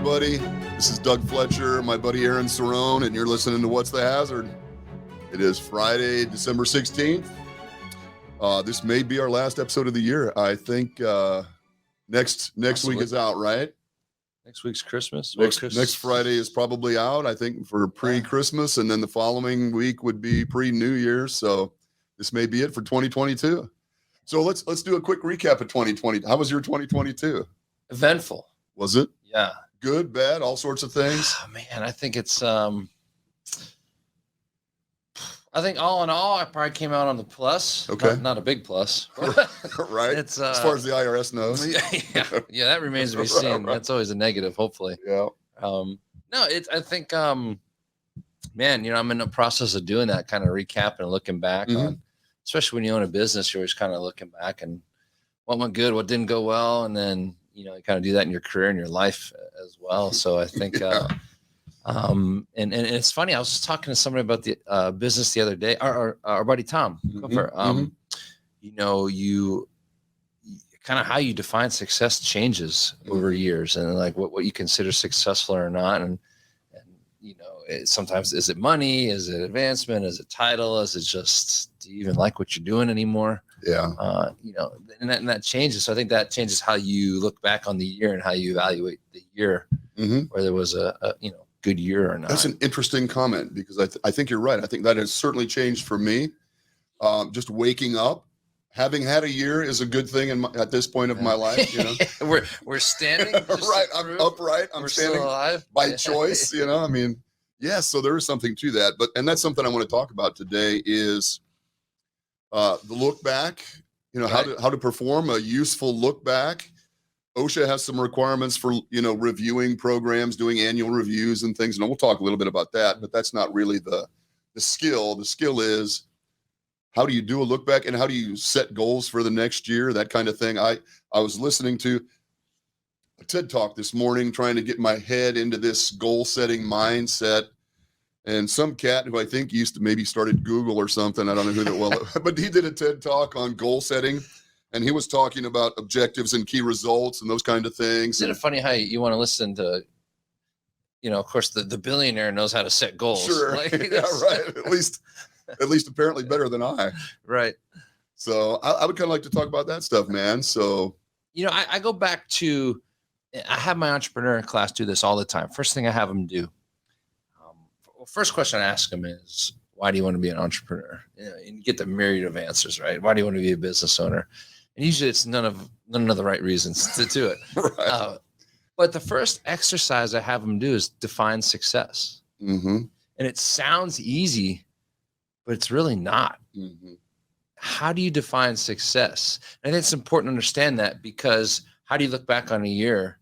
everybody. This is Doug Fletcher, my buddy Aaron Cerrone, and you're listening to What's the Hazard? It is Friday, December 16th. This may be our last episode of the year. I think next week is out, right? Next week's Christmas. Next Friday is probably out, I think, for pre-Christmas, and then the following week would be pre-New Year's. So this may be it for 2022. So let's do a quick recap of 2020. How was your 2022? Eventful. Was it? Yeah. Good, bad, all sorts of things? Oh, man, I think it's I think all in all, I probably came out on the plus. Okay. Not a big plus. Right. It's as far as the IRS knows. Yeah, that remains to be seen. Right. That's always a negative, hopefully. Yeah. No, I think man, I'm in the process of doing that, kind of recapping and looking back on, especially when you own a business, you're always kind of looking back and what went good, what didn't go well, and then you kind of do that in your career and your life as well. So I think and it's funny, I was just talking to somebody about the business the other day, our buddy Tom you kind of how you define success changes over years, and like what you consider successful or not, and sometimes is it money, is it advancement, is it title, is it just do you even like what you're doing anymore? Yeah. And that changes. So I think that changes how you look back on the year and how you evaluate the year, whether it was a good year or not. That's an interesting comment, because I think you're right. I think that has certainly changed for me. Just waking up, having had a year is a good thing at this point of my life. We're standing. Right. I'm upright. I'm standing still alive by choice. I mean, yes. So there is something to that, and that's something I want to talk about today is the look back. Right. How to perform a useful look back. OSHA has some requirements for, reviewing programs, doing annual reviews and things. And we'll talk a little bit about that, but that's not really the skill. The skill is how do you do a look back and how do you set goals for the next year, that kind of thing. I was listening to a TED Talk this morning, trying to get my head into this goal setting mindset. And some cat who I think used to maybe started Google or something, I don't know who that was, but he did a TED Talk on goal setting. And he was talking about objectives and key results and those kind of things. Isn't it funny how you want to listen to, of course, the billionaire knows how to set goals. Sure. Yeah, right. At least apparently better than I. Right. So I would kind of like to talk about that stuff, man. So, I go back to, I have my entrepreneur class do this all the time. First thing I have them do. First question I ask them is, why do you want to be an entrepreneur? And you get the myriad of answers, right? Why do you want to be a business owner? And usually it's none of the right reasons to do it. Right. But the first exercise I have them do is define success. And it sounds easy, but it's really not. How do you define success? And I think it's important to understand that, because how do you look back on a year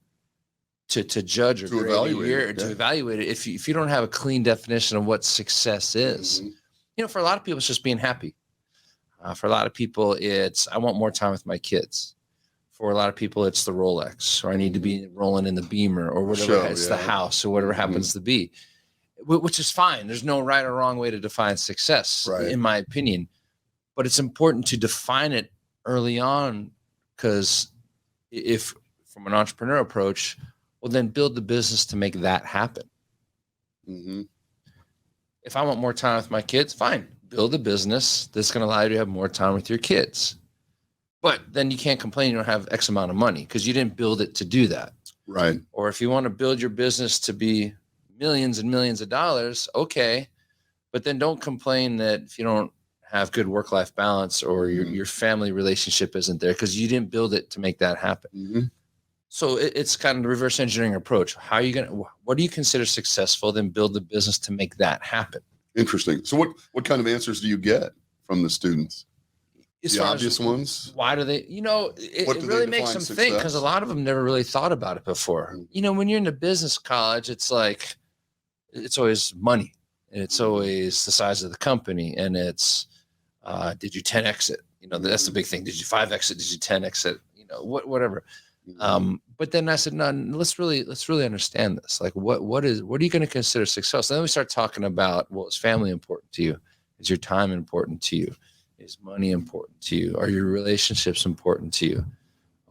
to judge or to evaluate a year, it, to evaluate it if you don't have a clean definition of what success is? For a lot of people, it's just being happy. For a lot of people, it's I want more time with my kids. For a lot of people, it's the Rolex, or I need to be rolling in the Beamer, or whatever. It's the house, or whatever happens to be, which is fine. There's no right or wrong way to define success, in my opinion. But it's important to define it early on, because if from an entrepreneur approach, well, then build the business to make that happen. If I want more time with my kids, fine. Build a business that's going to allow you to have more time with your kids. But then you can't complain you don't have X amount of money, because you didn't build it to do that. Right. Or if you want to build your business to be millions and millions of dollars, okay. But then don't complain that if you don't have good work-life balance, or your family relationship isn't there, because you didn't build it to make that happen. So it's kind of the reverse engineering approach. What do you consider successful? Then build the business to make that happen. Interesting. So what kind of answers do you get from the students? The obvious ones? Why do they, it really makes them think, because a lot of them never really thought about it before. When you're in a business college, it's like, it's always money, and it's always the size of the company, and it's, did you 10X it? That's the big thing. Did you 5X it? Did you 10X it? Whatever. But then I said, no, let's really understand this. Like, what are you going to consider success? And then we start talking about, well, is family important to you? Is your time important to you? Is money important to you? Are your relationships important to you?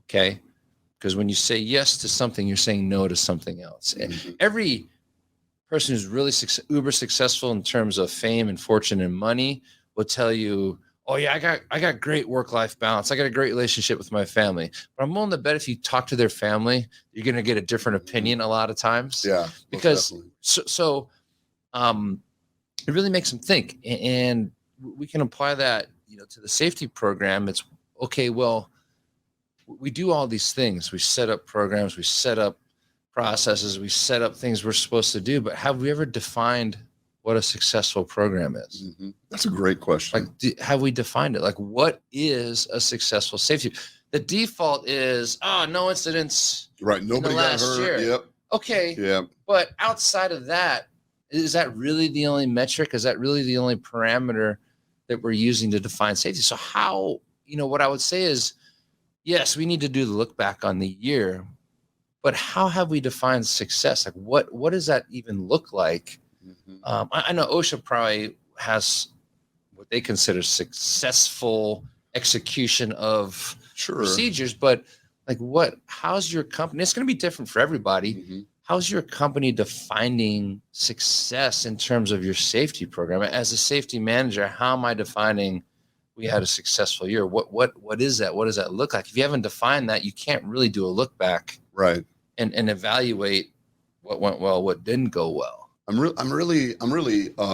Okay. because when you say yes to something, you're saying no to something else. Mhm. Every person who's really uber successful in terms of fame and fortune and money will tell you, oh yeah, I got great work-life balance. I got a great relationship with my family. But I'm willing to bet if you talk to their family, you're going to get a different opinion a lot of times. Yeah, most Because definitely. it really makes them think, and we can apply that, to the safety program. It's okay. Well, we do all these things. We set up programs, we set up processes, we set up things we're supposed to do, but have we ever defined what a successful program is? Mhm. That's a great question. Like, have we defined it? Like, what is a successful safety? The default is, no incidents Right. in the Nobody got last hurt. year. Yep. Okay. Yeah. But outside of that, is that really the only metric? Is that really the only parameter that we're using to define safety? So how, what I would say is, yes, we need to do the look back on the year, but how have we defined success? Like, what does that even look like? Mhm. I know OSHA probably has what they consider successful execution of Sure. procedures, but like, how's your company? It's going to be different for everybody. Mhm. How's your company defining success in terms of your safety program? As a safety manager, how am I defining we had a successful year? What is that? What does that look like? If you haven't defined that, you can't really do a look back, Right. and evaluate what went well, what didn't go well. I'm really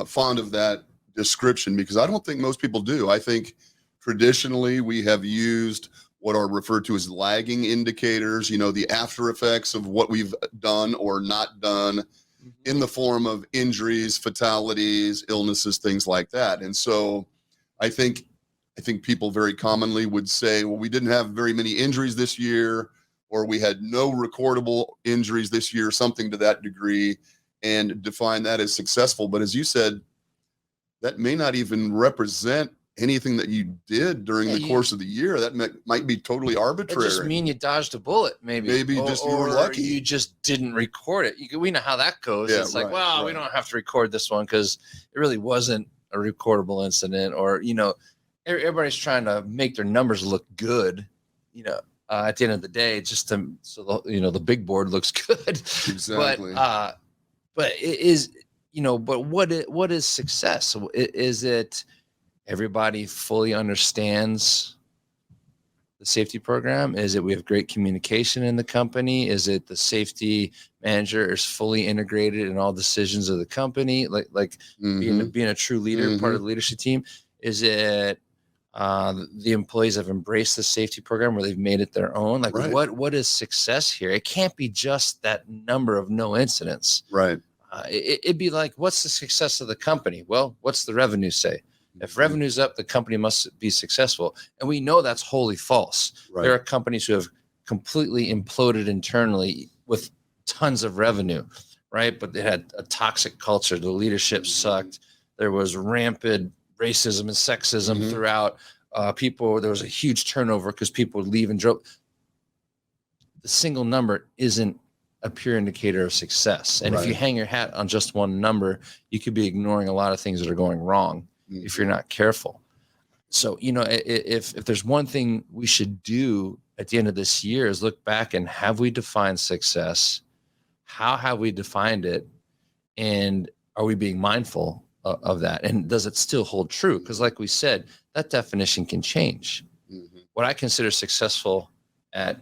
fond of that description because I don't think most people do. I think traditionally we have used what are referred to as lagging indicators, the after effects of what we've done or not done in the form of injuries, fatalities, illnesses, things like that. And so I think people very commonly would say, well, we didn't have very many injuries this year, or we had no recordable injuries this year, something to that degree, and define that as successful. But as you said, that may not even represent anything that you did during the course of the year. That might be totally arbitrary. It just mean you dodged a bullet, maybe. Maybe just you were lucky. You just didn't record it. We know how that goes. Yeah, it's like, right, well, we right. don't have to record this one because it really wasn't a recordable incident, or everybody's trying to make their numbers look good. At the end of the day, just so the big board looks good. Exactly. But it is, but what is success? So is it everybody fully understands the safety program? Is it we have great communication in the company? Is it the safety manager is fully integrated in all decisions of the company, like Mhm. being a true leader, part of the leadership team? Is it the employees have embraced the safety program where they've made it their own? Like, Right. what is success here? It can't be just that number of no incidents. Right. It'd be like, what's the success of the company? Well, what's the revenue say? If Mhm. revenue's up, the company must be successful. And we know that's wholly false. Right. There are companies who have completely imploded internally with tons of revenue, right? But they had a toxic culture. The leadership sucked. There was rampant racism and sexism throughout. There was a huge turnover because people would leave and drop. The single number isn't a pure indicator of success. And if you hang your hat on just one number, you could be ignoring a lot of things that are going wrong if you're not careful. So, if there's one thing we should do at the end of this year is look back and have we defined success? How have we defined it? And are we being mindful of that? And does it still hold true? Because like we said, that definition can change. What I consider successful at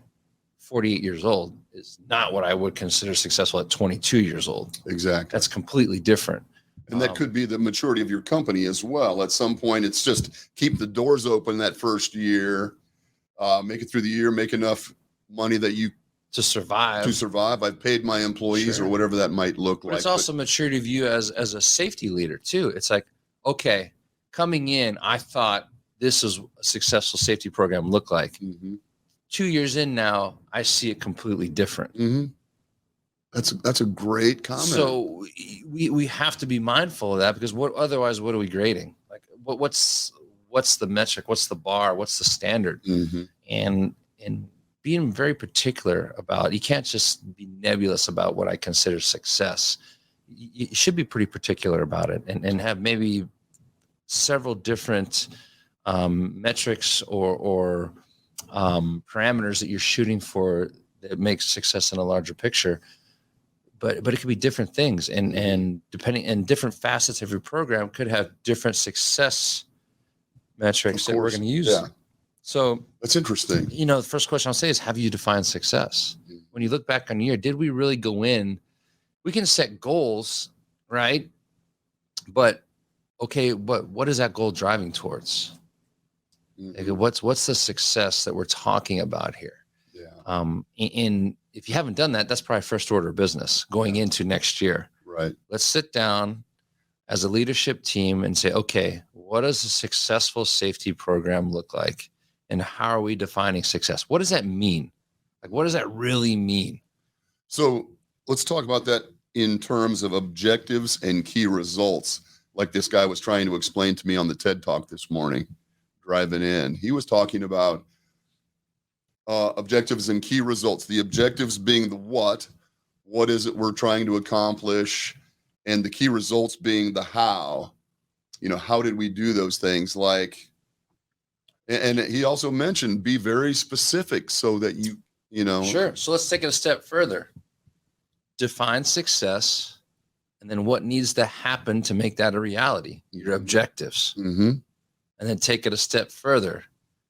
48 years old is not what I would consider successful at 22 years old. Exactly. That's completely different. And that could be the maturity of your company as well. At some point, it's just keep the doors open that first year, make it through the year, make enough money that you to survive. I've paid my employees or whatever that might look like. It's also maturity of you as a safety leader too. It's like, okay, coming in, I thought this is a successful safety program look like. 2 years in now, I see it completely different. That's a great comment. So we have to be mindful of that, because otherwise what are we grading? Like what's the metric? What's the bar? What's the standard? And being very particular about, you can't just be nebulous about what I consider success. You should be pretty particular about it and have maybe several different metrics or parameters that you're shooting for that makes success in a larger picture. But it could be different things, and depending, and different facets of your program could have different success metrics that we're going to use. Yeah. So That's interesting. the first question I'll say is, have you defined success? When you look back on the year, did we really go in? We can set goals, right? But okay, what is that goal driving towards? Like, what's the success that we're talking about here? Yeah. And if you haven't done that, that's probably first order of business going into next year. Right. Let's sit down as a leadership team and say, okay, what does a successful safety program look like? And how are we defining success? What does that mean? Like, what does that really mean? So let's talk about that in terms of objectives and key results. Like this guy was trying to explain to me on the TED Talk this morning, driving in. He was talking about objectives and key results. The objectives being the what is it we're trying to accomplish, and the key results being the how. How did we do those things? Like, and he also mentioned be very specific so that you know. Sure. So let's take it a step further. Define success, and then what needs to happen to make that a reality, your objectives. Mm-hmm. And then take it a step further.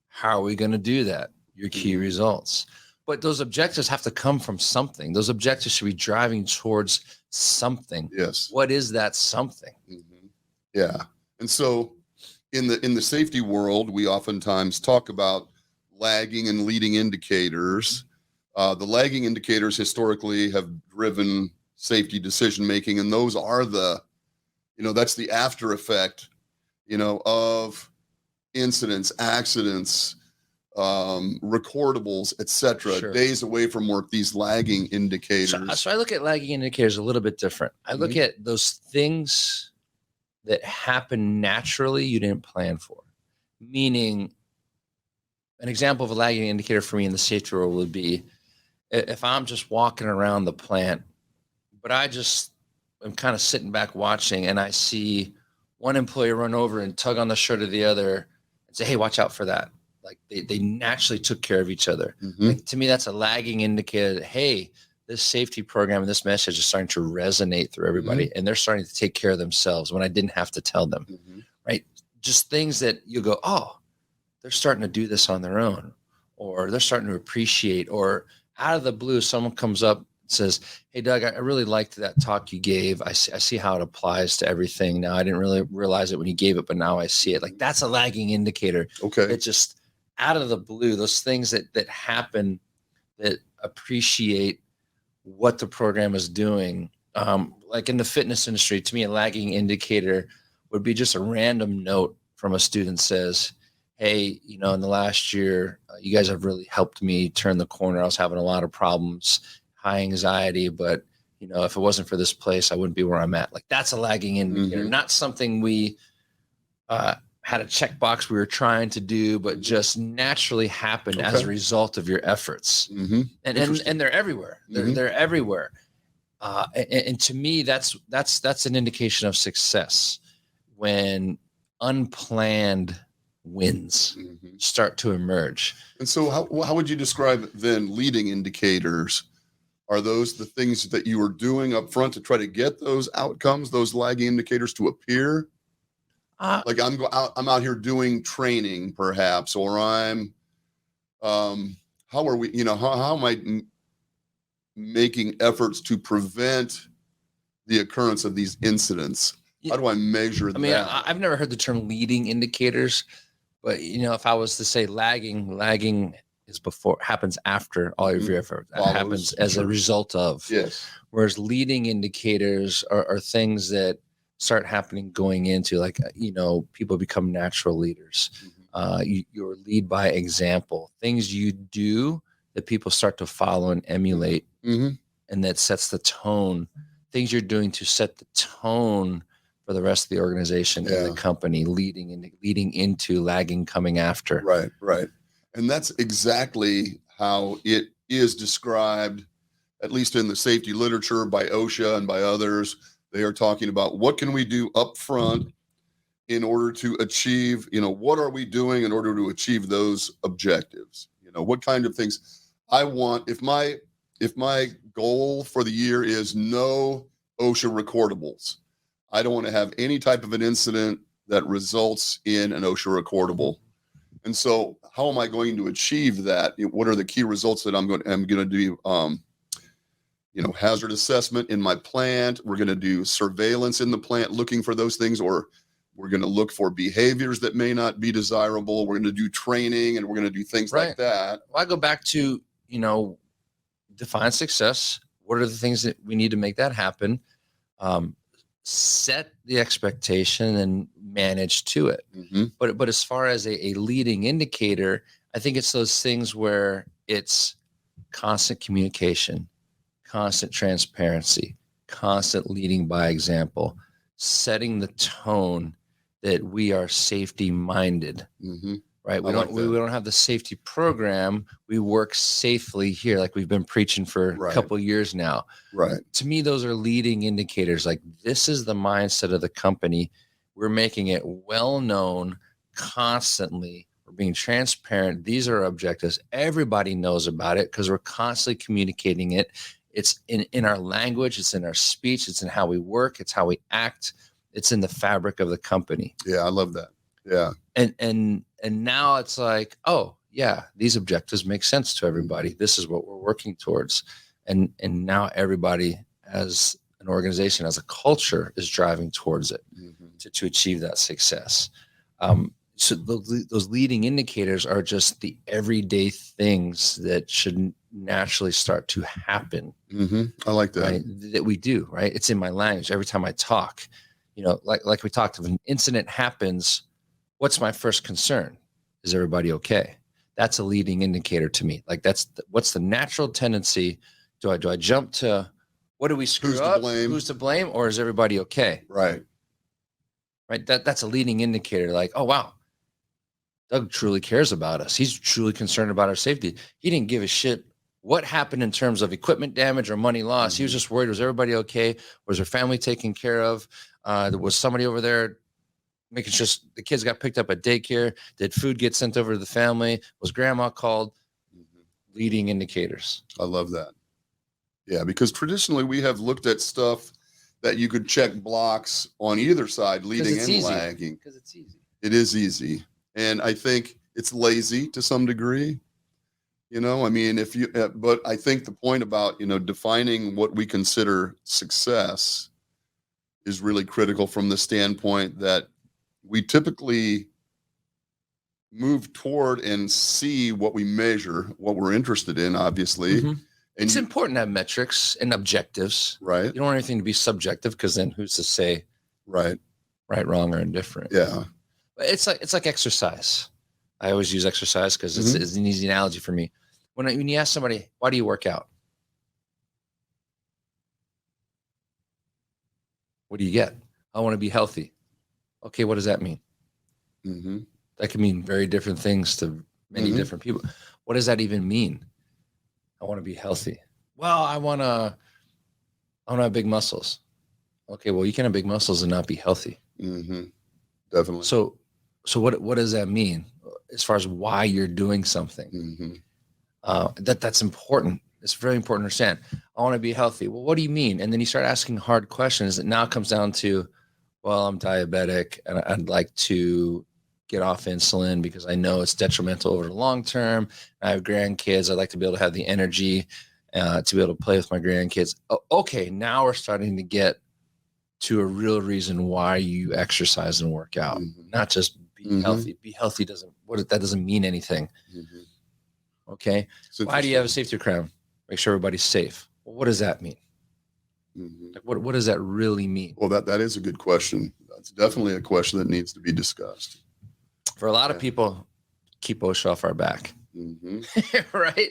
How are we going to do that? Your key results. But those objectives have to come from something. Those objectives should be driving towards something. Yes. What is that something? Mm-hmm. Yeah. And so in the safety world, we oftentimes talk about lagging and leading indicators. The lagging indicators historically have driven safety decision making, and those are that's the after effect, of incidents, accidents, recordables, etc. Sure. Days away from work. These lagging indicators. So I look at lagging indicators a little bit different. I look at those things that happen naturally you didn't plan for. Meaning, an example of a lagging indicator for me in the safety world would be if I'm just walking around the plant, but I'm kind of sitting back watching, and I see one employee run over and tug on the shirt of the other and say, hey, watch out for that. Like they naturally took care of each other. Like, to me, that's a lagging indicator that, hey, this safety program and this message is starting to resonate through everybody, and they're starting to take care of themselves when I didn't have to tell them, right? Just things that you go, oh, they're starting to do this on their own, or they're starting to appreciate, or out of the blue, someone comes up and says, hey, Doug, I really liked that talk you gave. I see how it applies to everything now. I didn't really realize it when you gave it, but now I see it. Like, that's a lagging indicator. Okay. It just out of the blue, those things that happen that appreciate what the program is doing. Like in the fitness industry, to me, a lagging indicator would be just a random note from a student says, hey, in the last year, you guys have really helped me turn the corner. I was having a lot of problems, high anxiety, but if it wasn't for this place, I wouldn't be where I'm at. Like, that's a lagging indicator, not something we had a checkbox we were trying to do, but just naturally happened as a result of your efforts. And they're everywhere. They're everywhere. And to me, that's an indication of success when unplanned wins start to emerge. And so how would you describe then leading indicators? Are those the things that you are doing up front to try to get those outcomes, those lagging indicators to appear? Like I'm out here doing training perhaps, or I'm, how are we, how am I making efforts to prevent the occurrence of these incidents? How do I measure that? I mean, I've never heard the term leading indicators, but if I was to say lagging is happens after all of your effort. That happens as a result of. Yes. Whereas leading indicators are things that start happening going into, like, people become natural leaders. You're lead by example. Things you do that people start to follow and emulate, and that sets the tone. Things you're doing to set the tone for the rest of the organization and the company, leading into, lagging coming after. Right. And that's exactly how it is described, at least in the safety literature by OSHA and by others. They are talking about what can we do up front in order to achieve, what are we doing in order to achieve those objectives? What kind of things? I want, if my goal for the year is no OSHA recordables, I don't want to have any type of an incident that results in an OSHA recordable. And so how am I going to achieve that? What are the key results that I'm going to do? Hazard assessment in my plant. We're going to do surveillance in the plant, looking for those things, or we're going to look for behaviors that may not be desirable. We're going to do training, and we're going to do things like that. Well, I go back to, define success. What are the things that we need to make that happen? Set the expectation and manage to it. Mm-hmm. But as far as a leading indicator, I think it's those things where it's constant communication, constant transparency, constant leading by example, setting the tone that we are safety minded. Mm-hmm. Right. We don't have the safety program. We work safely here, like we've been preaching for a couple of years now. Right. To me, those are leading indicators. Like, this is the mindset of the company. We're making it well known constantly. We're being transparent. These are our objectives. Everybody knows about it because we're constantly communicating it. It's in our language. It's in our speech. It's in how we work. It's how we act. It's in the fabric of the company. Yeah, I love that. Yeah. And now it's like, oh yeah, these objectives make sense to everybody. This is what we're working towards. And now everybody as an organization, as a culture, is driving towards it to achieve that success. So those leading indicators are just the everyday things that should naturally start to happen. Mm-hmm. I like that. Right? That we do, right? It's in my language. Every time I talk, like we talked, if an incident happens, what's my first concern? Is everybody okay? That's a leading indicator to me. Like, what's the natural tendency? Do I jump to, what do we screw up? Who's to blame? Or is everybody okay? Right. Right. That's a leading indicator. Like, oh wow, Doug truly cares about us. He's truly concerned about our safety. He didn't give a shit what happened in terms of equipment damage or money loss. He was just worried, was everybody okay? Was her family taken care of? There was somebody over there making sure the kids got picked up at daycare. Did food get sent over to the family? Was grandma called? Leading indicators. I love that. Yeah, because traditionally we have looked at stuff that you could check blocks on either side, leading and lagging. Because it's easy. It is easy. And I think it's lazy to some degree. But I think the point about, defining what we consider success is really critical from the standpoint that we typically move toward and see what we measure, what we're interested in, obviously. Mm-hmm. And it's important to have metrics and objectives. Right. You don't want anything to be subjective, because then who's to say right, wrong, or indifferent? Yeah. But it's like exercise. I always use exercise because it's an easy analogy for me. When you ask somebody, why do you work out? What do you get? I want to be healthy. Okay, what does that mean? Mm-hmm. That can mean very different things to many different people. What does that even mean? I want to be healthy. Well, I want to have big muscles. Okay, well, you can have big muscles and not be healthy. Mm-hmm. Definitely. So what does that mean as far as why you're doing something? Mm-hmm. That's important. It's very important to understand. I want to be healthy. Well, what do you mean? And then you start asking hard questions. It now comes down to, well, I'm diabetic and I'd like to get off insulin because I know it's detrimental over the long term. I have grandkids. I'd like to be able to have the energy to be able to play with my grandkids. Okay, now we're starting to get to a real reason why you exercise and work out, not just be healthy. Be healthy doesn't mean anything. Okay. Why do you have a safety crown? Make sure everybody's safe. Well, what does that mean? Like, what does that really mean? Well, that is a good question. That's definitely a question that needs to be discussed. For a lot of people, keep OSHA off our back. Right?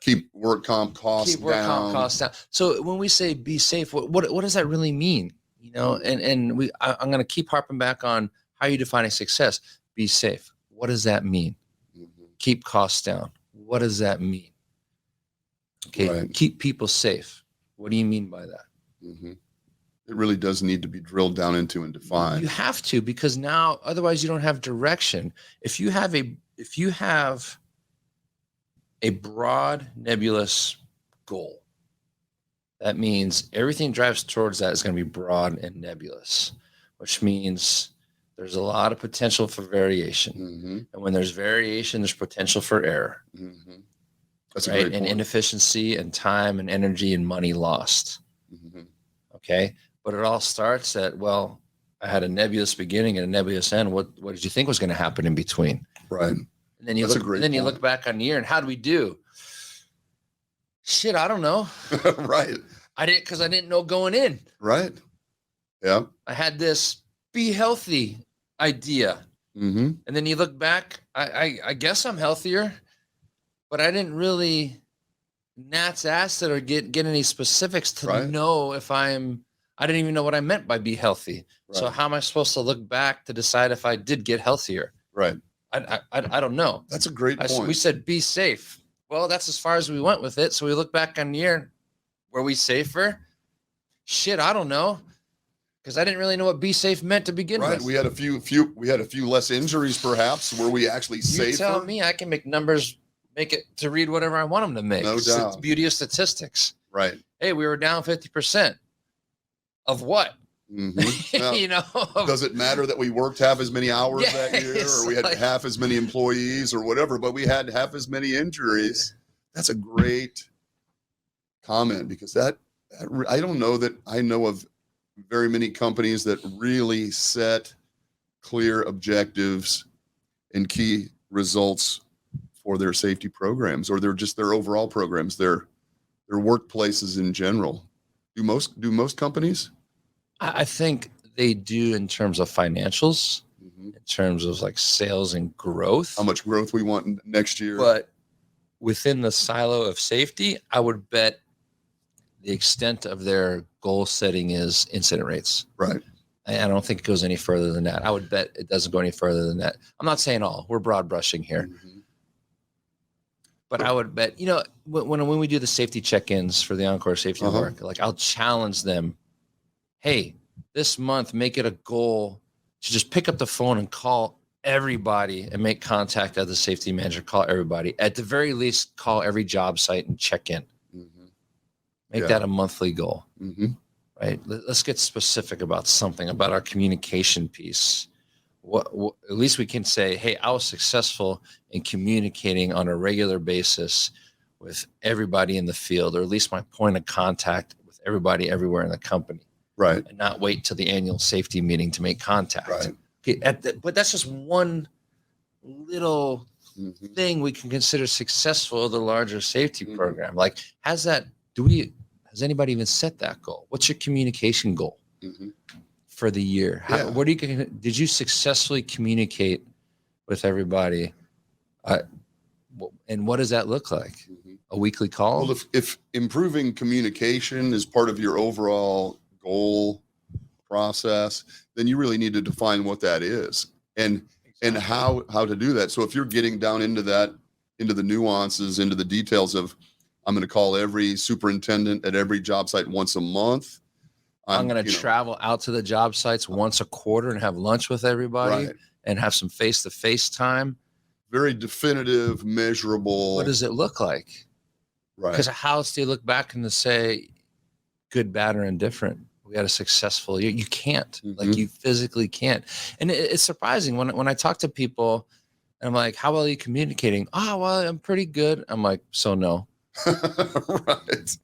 Keep work comp costs down. So when we say be safe, what does that really mean? I'm going to keep harping back on how you define success. Be safe. What does that mean? Keep costs down. What does that mean? Okay. Right. Keep people safe. What do you mean by that? It really does need to be drilled down into and defined. You have to, because now otherwise you don't have direction. If you have a broad, nebulous goal. That means everything drives towards that is going to be broad and nebulous, which means there's a lot of potential for variation. Mm-hmm. And when there's variation, there's potential for error. Mm-hmm. That's right? a great And point. inefficiency and time and energy and money lost. Mm-hmm. Okay. But it all starts at, well, I had a nebulous beginning and a nebulous end. What did you think was going to happen in between? Right. And then you That's a look, great and then you point. look back on the year and how do we do? Shit, I don't know. Right. I didn't know going in. Right. Yeah. I had this be healthy idea. Mm-hmm. And then you look back, I guess I'm healthier, but I didn't really gnat's ass it or get any specifics to know if I didn't even know what I meant by be healthy. Right. So how am I supposed to look back to decide if I did get healthier? Right. I don't know. That's a great point. We said be safe. Well, that's as far as we went with it. So we look back on the year. Were we safer? Shit, I don't know. Because I didn't really know what be safe meant to begin with. We had a few less injuries, perhaps. Were we actually safer? You tell me. I can make numbers, make it to read whatever I want them to make. No doubt. It's the beauty of statistics. Right. Hey, we were down 50%. Of what? Mm-hmm. Now, You know? does it matter that we worked half as many hours that year, or we had half as many employees, or whatever? But we had half as many injuries. That's a great comment, because that I don't know that I know of very many companies that really set clear objectives and key results for their safety programs, or their overall programs, their workplaces in general. Do most companies? I think they do in terms of financials, Mm-hmm. in terms of like sales and growth. How much growth we want next year? But within the silo of safety, I would bet the extent of their goal setting is incident rates. Right. I don't think it goes any further than that. I would bet it doesn't go any further than that. I'm not saying all. We're broad brushing here. Mm-hmm. But I would bet, when we do the safety check-ins for the Encore safety work, like I'll challenge them. Hey, this month, make it a goal to just pick up the phone and call everybody and make contact as the safety manager. Call everybody. At the very least, call every job site and check in. Mm-hmm. Make that a monthly goal. Mm-hmm. Right. Let's get specific about something, about our communication piece. What at least we can say, hey, I was successful in communicating on a regular basis with everybody in the field, or at least my point of contact with everybody everywhere in the company. Right. And not wait till the annual safety meeting to make contact. Right. Okay, but that's just one little Mm-hmm. thing we can consider successful of the larger safety Mm-hmm. program. Like, has anybody even set that goal? What's your communication goal Mm-hmm. for the year? Did you successfully communicate with everybody? And what does that look like? Mm-hmm. A weekly call? Well, if improving communication is part of your overall goal process, then you really need to define what that is and how to do that. So if you're getting down into the nuances, into the details of, I'm going to call every superintendent at every job site once a month. I'm going to travel out to the job sites once a quarter and have lunch with everybody and have some face-to-face time. Very definitive, measurable. What does it look like? Right. Because how else do you look back and say good, bad, or indifferent? We had a successful year. You can't. Mm-hmm. Like, you physically can't. And it's surprising when I talk to people and I'm like, how well are you communicating? Oh, well, I'm pretty good. I'm like, so no. Right.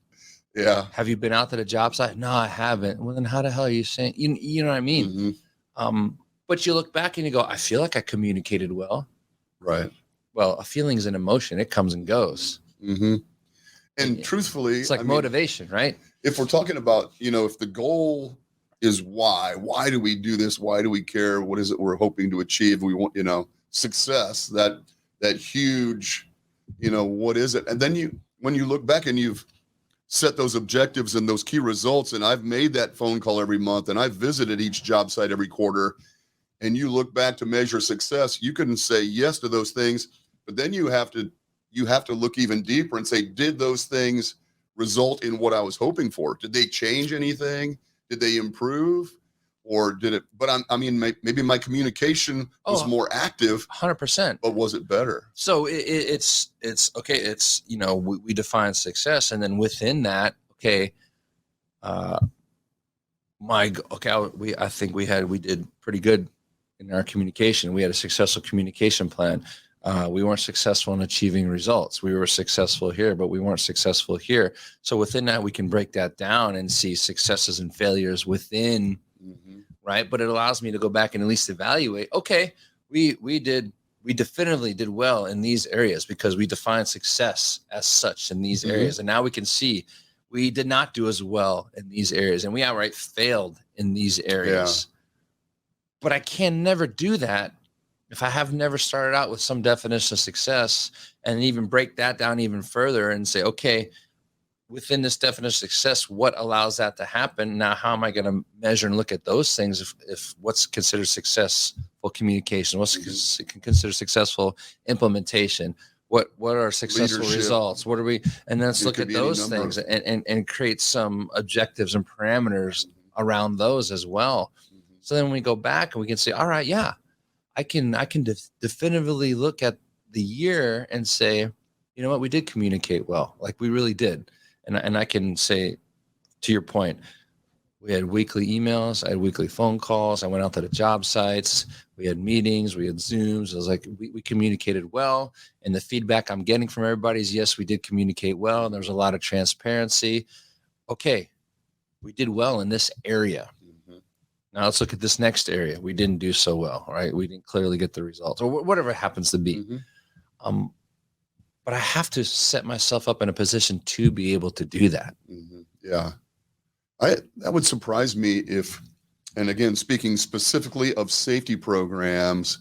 Yeah. Have you been out to the job site? No, I haven't. Well, then how the hell are you saying? You know what I mean? Mm-hmm. But you look back and you go, I feel like I communicated well. Right. Well, a feeling is an emotion. It comes and goes. Mm-hmm. And truthfully, it's like motivation, right? If we're talking about, if the goal is why do we do this? Why do we care? What is it we're hoping to achieve? We want, success, that huge, what is it? And then when you look back and you've set those objectives and those key results, and I've made that phone call every month and I've visited each job site every quarter, and you look back to measure success, you can say yes to those things, but then you have to look even deeper and say, did those things result in what I was hoping for? Did they change anything? Did they improve? or did it? But I mean, maybe my communication was more active. 100%. But was it better? So it's okay. It's, you know, we define success, and then within that, okay, I think we did pretty good in our communication. We had a successful communication plan. We weren't successful in achieving results. We were successful here, but we weren't successful here. So within that, we can break that down and see successes and failures within, right? But it allows me to go back and at least evaluate, okay, we definitively did well in these areas because we defined success as such in these areas. And now we can see we did not do as well in these areas, and we outright failed in these areas. Yeah. But I can never do that if I have never started out with some definition of success, and even break that down even further and say, okay, within this definition of success, what allows that to happen? Now, how am I going to measure and look at those things? If what's considered successful communication, what's considered successful implementation, what are successful results? What are we? And let's look at those things and create some objectives and parameters around those as well. So then we go back and we can say, all right, yeah, I can definitively look at the year and say, you know what, we did communicate well, like we really did. And I can say, to your point, we had weekly emails, I had weekly phone calls, I went out to the job sites, we had meetings, we had Zooms. I was like, we communicated well. And the feedback I'm getting from everybody is, yes, we did communicate well. And there was a lot of transparency. Okay, we did well in this area. Now let's look at this next area. We didn't do so well, right? We didn't clearly get the results, or whatever it happens to be. But I have to set myself up in a position to be able to do that. Yeah. That would surprise me if, and again, speaking specifically of safety programs,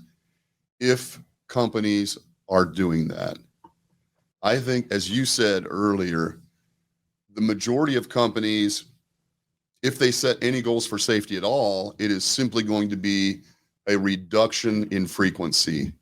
if companies are doing that. I think, as you said earlier, the majority of companies, if they set any goals for safety at all, it is simply going to be a reduction in frequency.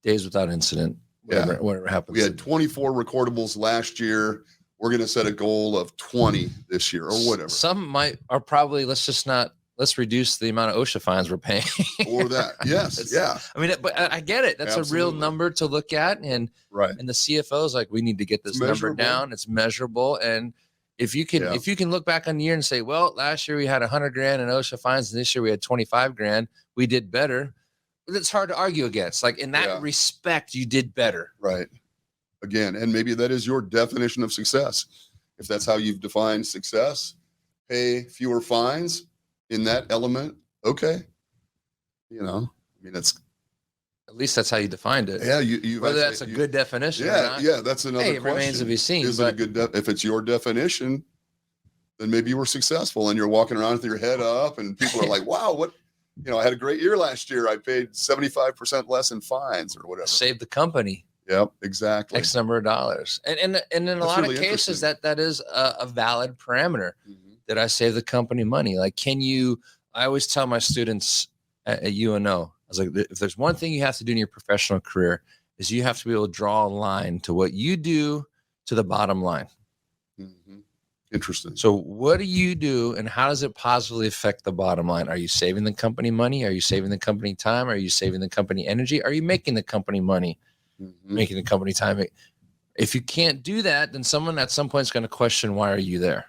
Days without incident, whatever happens. We had 24 recordables last year. We're going to set a goal of 20 this year or whatever. Some are probably, let's reduce the amount of OSHA fines we're paying. Or that. Yes. Yeah. I mean, but I get it. That's Absolutely. A real number to look at. And the CFO is like, we need to get this number down. It's measurable. And if you can look back on the year and say, well, last year we had 100 grand in OSHA fines, and this year we had 25 grand, we did better. It's hard to argue against. Like, in that respect, you did better. Right. Again, and maybe that is your definition of success. If that's how you've defined success, pay fewer fines in that element. Okay. You know, I mean, at least that's how you defined it. Yeah, you whether that's a good definition. Yeah, or not, yeah, that's another question. It remains to be seen. Is it a good if it's your definition, then maybe you were successful and you're walking around with your head up, and people are like, "Wow, what? You know, I had a great year last year. I paid 75% less in fines or whatever. Saved the company. Yep, exactly. X number of dollars, and in a lot of cases that is a valid parameter. Did I save the company money? Like, I always tell my students at UNO, I was like, if there's one thing you have to do in your professional career, is you have to be able to draw a line to what you do to the bottom line. Interesting. So what do you do, and how does it positively affect the bottom line? Are you saving the company money? Are you saving the company time? Are you saving the company energy? Are you making the company money? Making the company time? If you can't do that, then someone at some point is going to question, why are you there?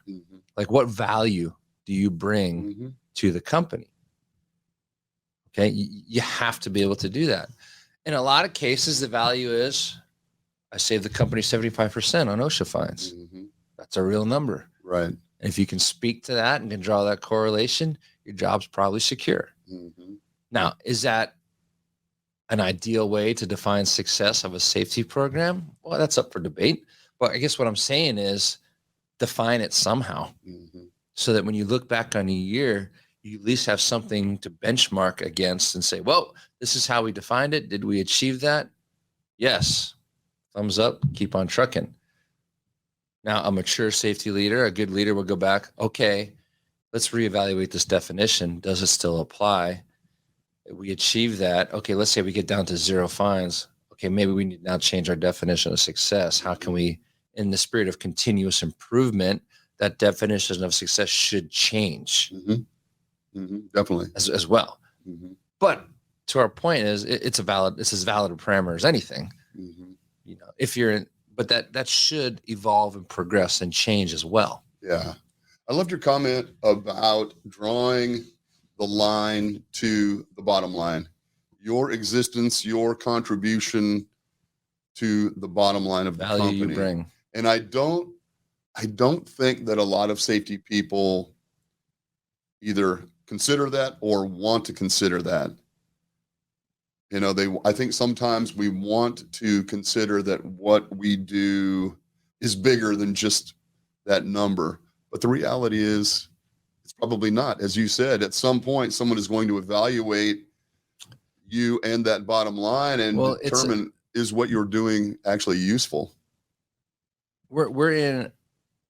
Like, what value do you bring to the company? Okay, you have to be able to do that. In a lot of cases, the value is, I saved the company 75% on OSHA fines. That's a real number. Right. And if you can speak to that and can draw that correlation, your job's probably secure. Now, is that an ideal way to define success of a safety program? Well, that's up for debate. But I guess what I'm saying is, define it somehow so that when you look back on a year, you at least have something to benchmark against and say, well, this is how we defined it. Did we achieve that? Yes. Thumbs up, keep on trucking. Now, a mature safety leader, a good leader will go back, okay, let's reevaluate this definition. Does it still apply? We achieve that. Okay, let's say we get down to 0 fines. Okay, maybe we need to now change our definition of success. How can we, in the spirit of continuous improvement, that definition of success should change. Definitely. as well. Mm-hmm. But to our point is it's as valid a parameter as anything. Mm-hmm. You know, if you're in, but that should evolve and progress and change as well. Yeah. I loved your comment about drawing the line to the bottom line, your existence, your contribution to the bottom line of the Value company. you bring. And I don't think that a lot of safety people either consider that or want to consider that. You know, I think sometimes we want to consider that what we do is bigger than just that number. But the reality is it's probably not. As you said, at some point, someone is going to evaluate you and that bottom line and determine is what you're doing actually useful. We're in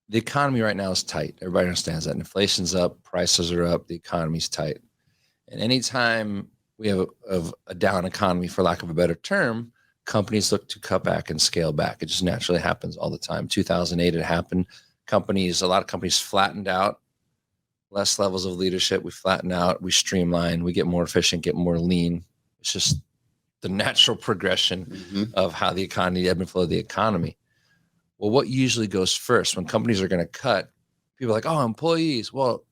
the economy right now is tight. Everybody understands that. Inflation's up, prices are up, the economy's tight. And anytime we have a down economy, for lack of a better term, companies look to cut back and scale back. It just naturally happens all the time. 2008, it happened. A lot of companies flattened out, less levels of leadership. We flatten out, we streamline, we get more efficient, get more lean. It's just the natural progression of how the economy, the ebb and flow of the economy. Well, what usually goes first when companies are going to cut? People are like, oh, employees. Well,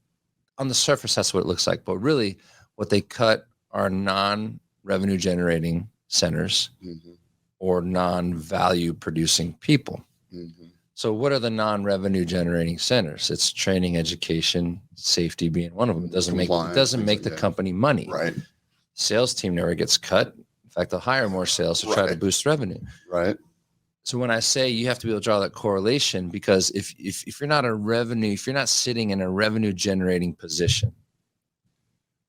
on the surface, that's what it looks like. But really, what they cut are non-revenue generating centers or non-value producing people. So what are the non-revenue generating centers? It's training, education, safety being one of them. It doesn't make the company money. Right. Sales team never gets cut. In fact, they'll hire more sales to try to boost revenue. Right. So when I say you have to be able to draw that correlation, because if you're not sitting in a revenue generating position,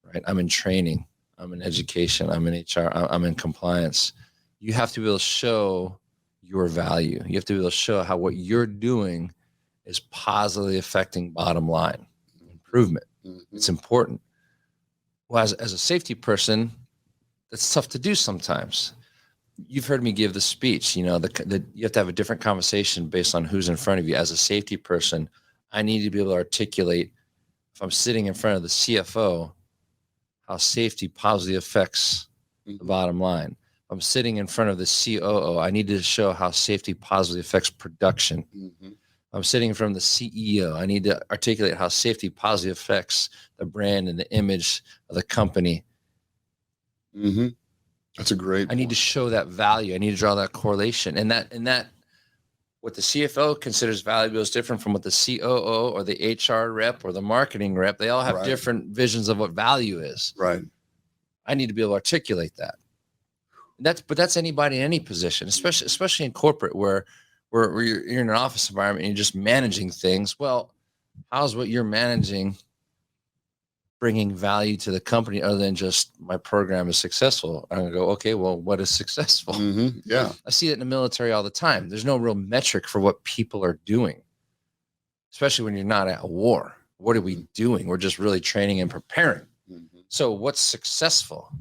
right? I'm in training, I'm in education, I'm in HR, I'm in compliance. You have to be able to show your value. You have to be able to show how what you're doing is positively affecting bottom line improvement. It's important. Well, as a safety person, that's tough to do sometimes. You've heard me give the speech, you know, you have to have a different conversation based on who's in front of you. As a safety person, I need to be able to articulate, if I'm sitting in front of the CFO, how safety positively affects the bottom line. If I'm sitting in front of the COO, I need to show how safety positively affects production. If I'm sitting in front of the CEO, I need to articulate how safety positively affects the brand and the image of the company. That's a great point. I need to show that value. I need to draw that correlation. And that what the CFO considers valuable is different from what the COO or the HR rep or the marketing rep. They all have different visions of what value is. Right. I need to be able to articulate that. But that's anybody in any position, especially in corporate where you're in an office environment and you're just managing things. Well, how's what you're managing bringing value to the company other than just my program is successful? I'm going to go, okay, well, what is successful? Yeah. I see it in the military all the time. There's no real metric for what people are doing, especially when you're not at war. What are we doing? We're just really training and preparing. So what's successful?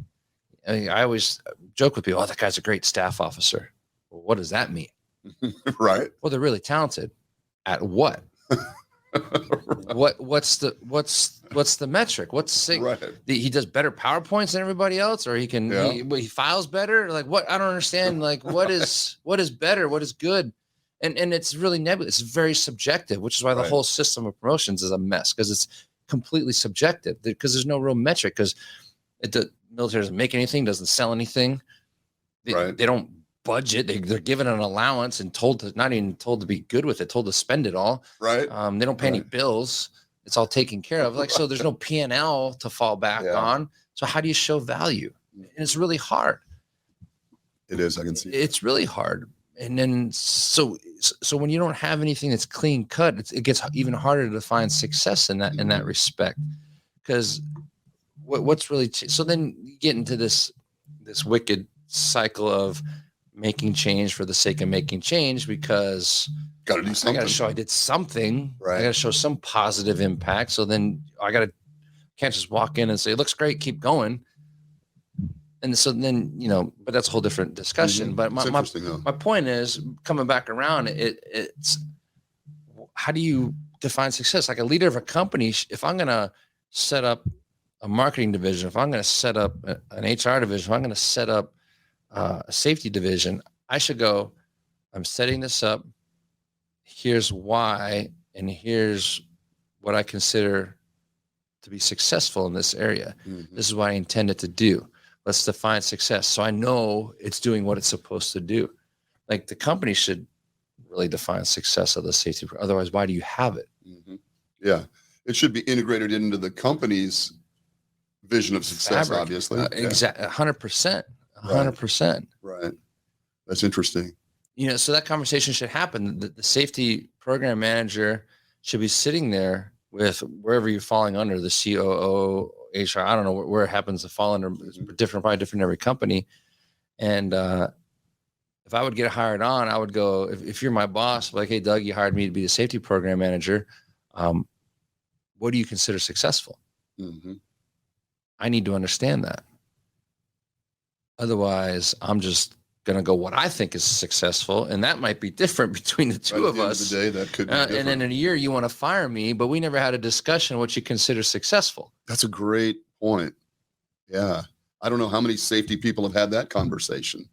I always joke with people, oh, that guy's a great staff officer. Well, what does that mean? Right. Well, they're really talented at what? What's the metric? He does better PowerPoints than everybody else, or he files better? Like what? I don't understand. Like what is better? What is good? And it's really nebulous. It's very subjective, which is why the whole system of promotions is a mess, because it's completely subjective, because there's no real metric, because the military doesn't make anything, doesn't sell anything. They don't budget. They're given an allowance and not even told to be good with it, told to spend it all. Right. They don't pay any bills. It's all taken care of. Like, so there's no P&L to fall back on. So how do you show value? And it's really hard. It is. I can see. It's really hard. And then, so when you don't have anything that's clean cut, it gets even harder to find success in that respect. Because what's really, so then you get into this wicked cycle of making change for the sake of making change, because got to do something. I got to show I did something. Right. I got to show some positive impact. So then can't just walk in and say, it looks great, keep going. And so then, but that's a whole different discussion. But my point is, coming back around, it's how do you define success? Like a leader of a company, if I'm going to set up a marketing division, if I'm going to set up an HR division, if I'm going to set up a safety division, I should go, I'm setting this up. Here's why, and here's what I consider to be successful in this area. This is what I intend it to do. Let's define success. So I know it's doing what it's supposed to do. Like the company should really define success of the safety. Otherwise, why do you have it? Yeah. It should be integrated into the company's vision of success, Fabric. Obviously. Exactly. 100%. 100%. Right. That's interesting. So that conversation should happen. The safety program manager should be sitting there with wherever you're falling under, the COO, HR, I don't know where it happens to fall under, probably different in every company. And if I would get hired on, I would go, if you're my boss, like, hey, Doug, you hired me to be the safety program manager. What do you consider successful? I need to understand that. Otherwise, I'm just going to go what I think is successful. And that might be different between the two of us. At the end of the day, that could be different. And then in a year, you want to fire me, but we never had a discussion what you consider successful. That's a great point. Yeah. I don't know how many safety people have had that conversation.